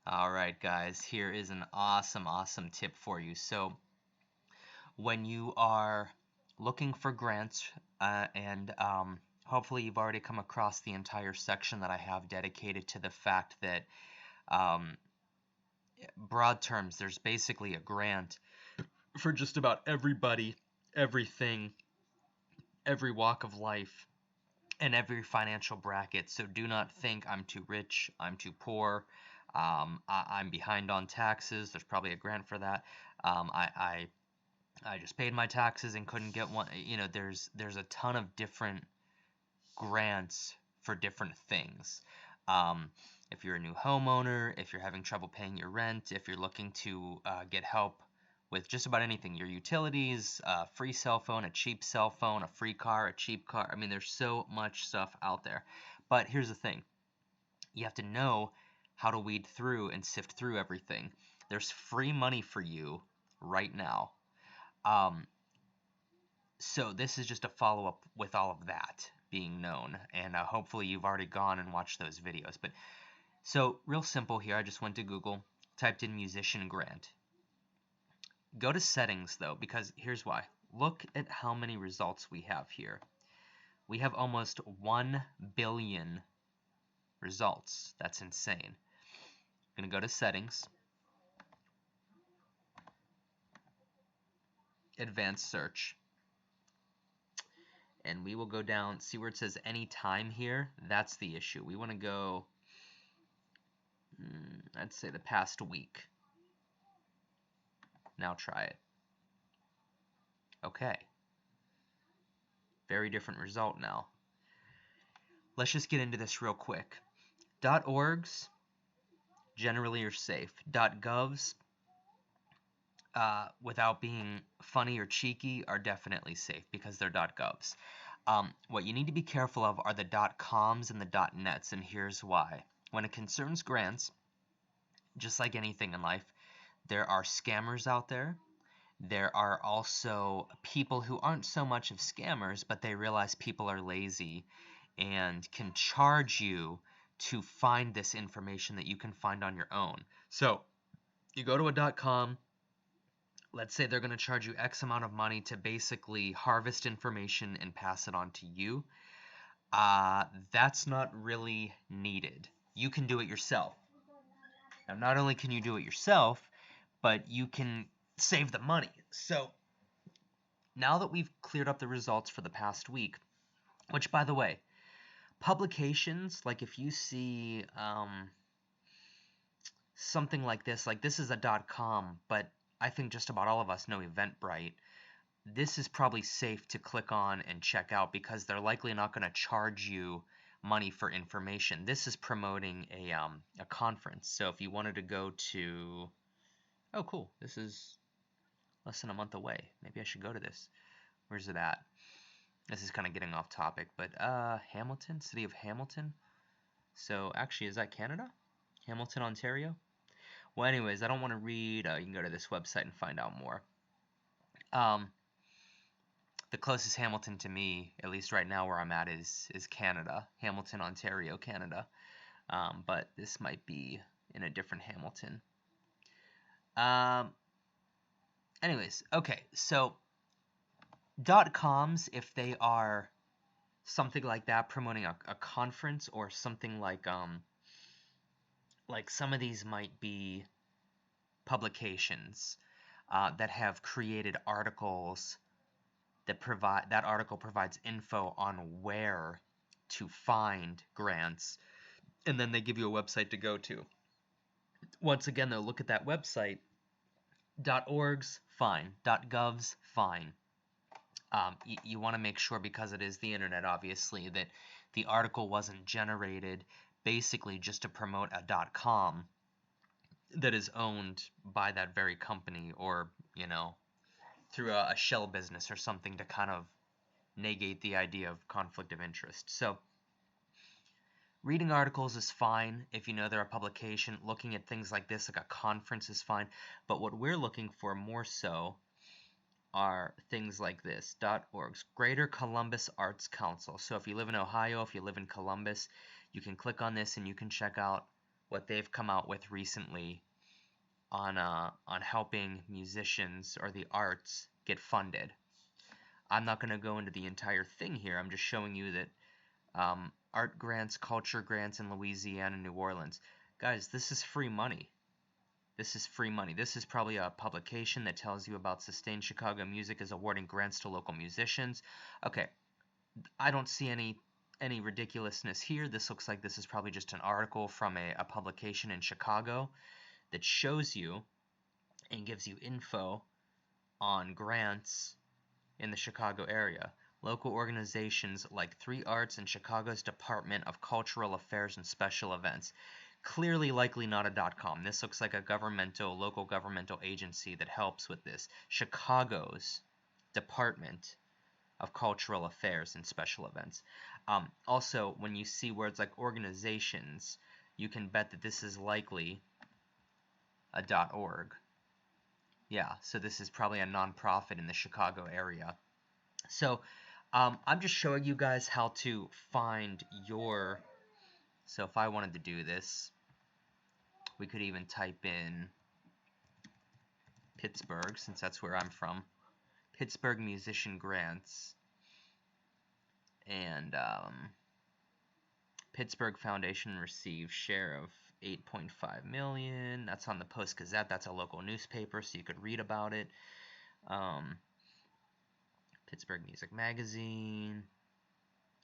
All right, guys, here is an awesome tip for you. So, when you are looking for grants, and hopefully you've already come across the entire section that I have dedicated to the fact that, um, broad terms, there's basically a grant for just about everybody, everything, every walk of life, and every financial bracket. So do not think I'm too rich, I'm too poor, I'm behind on taxes. There's probably a grant for that. I just paid my taxes and couldn't get one. There's a ton of different grants for different things. Um, if you're a new homeowner, if you're having trouble paying your rent, if you're looking to get help with just about anything, your utilities, a free cell phone, a cheap cell phone, a free car, a cheap car. I mean, there's so much stuff out there. But here's the thing. You have to know how to weed through and sift through everything. There's free money for you right now. Um, so this is just a follow-up with all of that being known, and hopefully you've already gone and watched those videos. But so real simple here, I just went to Google, typed in musician grant. Go to settings though, because here's why. Look at how many results we have here. We have almost 1 billion results. That's insane. I'm going to go to settings, advanced search, and we will go down, see where it says any time here. That's the issue. We want to go, I'd say the past week. Now try it. Okay. Very different result now. Let's just get into this real quick. .orgs generally are safe. .govs, without being funny or cheeky, are definitely safe because they're .govs. What you need to be careful of are the .coms and the .nets, and here's why. When it concerns grants, just like anything in life, there are scammers out there. There are also people who aren't so much of scammers, but they realize people are lazy and can charge you to find this information that you can find on your own. So you go to a .com, let's say they're going to charge you X amount of money to basically harvest information and pass it on to you. That's not really needed. You can do it yourself. Now, not only can you do it yourself, but you can save the money. So now that we've cleared up the results for the past week, which, by the way, publications, like if you see something like this is a .com, but I think just about all of us know Eventbrite. This is probably safe to click on and check out because they're likely not going to charge you money for information. This is promoting a conference. So if you wanted to go to, oh cool, this is less than a month away. Maybe I should go to this. Where's it at? This is kind of getting off topic, but Hamilton, city of Hamilton. So actually, is that Canada? Hamilton, Ontario? Well, anyways, I don't want to read. You can go to this website and find out more. The closest Hamilton to me, at least right now where I'm at, is Canada. Hamilton, Ontario, Canada. But this might be in a different Hamilton. Anyways, okay, so .coms, if they are something like that, promoting a conference or something like some of these might be publications that have created articles that article provides info on where to find grants, and then they give you a website to go to. Once again, though, look at that website. .orgs, fine. .govs, fine. You want to make sure, because it is the internet, obviously, that the article wasn't generated basically just to promote a .com that is owned by that very company, or, through a shell business or something to kind of negate the idea of conflict of interest. So reading articles is fine if you know they're a publication. Looking at things like this, like a conference, is fine. But what we're looking for more so are things like this. .orgs, Greater Columbus Arts Council. So if you live in Ohio, if you live in Columbus, you can click on this and you can check out what they've come out with recently on helping musicians or the arts get funded. I'm not going to go into the entire thing here. I'm just showing you that art grants, culture grants in Louisiana, New Orleans. Guys, this is free money. This is free money. This is probably a publication that tells you about Sustain Chicago Music is awarding grants to local musicians. Okay, I don't see any ridiculousness here. This looks like this is probably just an article from a publication in Chicago that shows you and gives you info on grants in the Chicago area. Local organizations like 3 Arts and Chicago's Department of Cultural Affairs and Special Events. Clearly, likely not a .com. This looks like a local governmental agency that helps with this. Chicago's Department of Cultural Affairs and Special Events. Also, when you see words like organizations, you can bet that this is likely a .org. Yeah, so this is probably a nonprofit in the Chicago area. So I'm just showing you guys how to find your... So if I wanted to do this, we could even type in Pittsburgh, since that's where I'm from. Pittsburgh Musician Grants. And Pittsburgh Foundation received share of $8.5 million. That's on the Post-Gazette. That's a local newspaper, so you could read about it. Pittsburgh Music Magazine.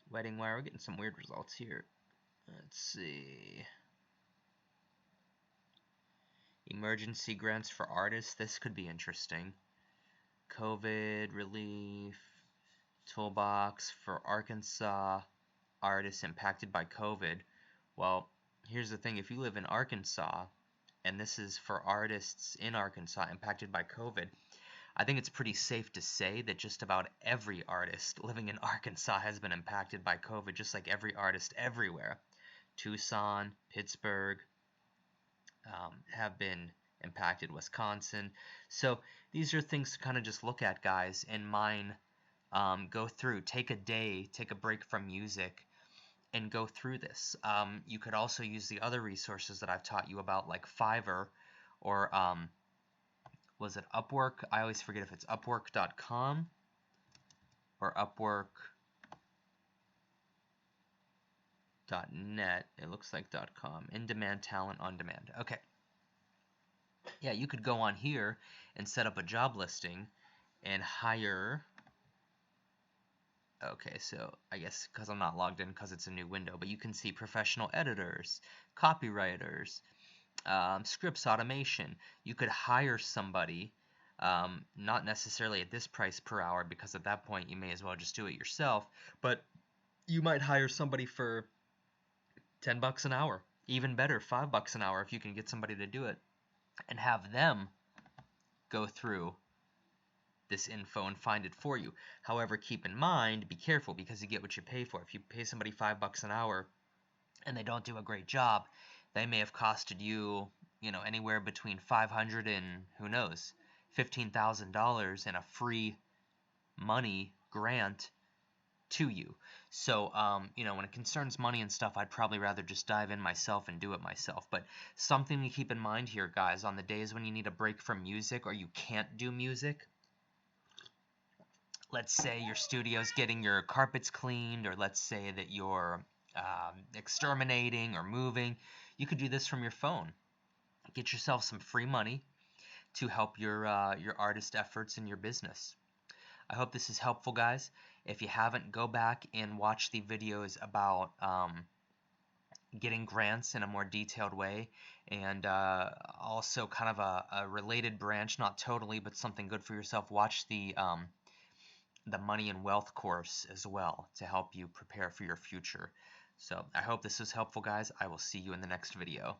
Wedding Wire. We're getting some weird results here. Let's see. Emergency grants for artists. This could be interesting. COVID relief. Toolbox for Arkansas artists impacted by COVID. Well, here's the thing. If you live in Arkansas, and this is for artists in Arkansas impacted by COVID, I think it's pretty safe to say that just about every artist living in Arkansas has been impacted by COVID, just like every artist everywhere. Tucson, Pittsburgh have been impacted, Wisconsin. So these are things to kind of just look at, guys, and mine. Go through, take a day, take a break from music, and go through this. You could also use the other resources that I've taught you about, like Fiverr, or was it Upwork? I always forget if it's Upwork.com or Upwork.net. It looks like .com. In-demand talent on demand. Okay. Yeah, you could go on here and set up a job listing and hire... Okay, so I guess because I'm not logged in because it's a new window, but you can see professional editors, copywriters, scripts automation. You could hire somebody, not necessarily at this price per hour, because at that point you may as well just do it yourself, but you might hire somebody for $10 an hour, even better, $5 an hour if you can get somebody to do it, and have them go through this info and find it for you. However, keep in mind, be careful, because you get what you pay for. If you pay somebody $5 an hour and they don't do a great job, they may have costed you, anywhere between $500 and, who knows, $15,000 in a free money grant to you. So, when it concerns money and stuff, I'd probably rather just dive in myself and do it myself. But something to keep in mind here, guys, on the days when you need a break from music or you can't do music, let's say your studio's getting your carpets cleaned, or let's say that you're exterminating or moving, you could do this from your phone. Get yourself some free money to help your artist efforts in your business. I hope this is helpful, guys. If you haven't, go back and watch the videos about getting grants in a more detailed way, and also kind of a related branch, not totally, but something good for yourself. Watch the Money and Wealth course as well to help you prepare for your future. So I hope this was helpful, guys. I will see you in the next video.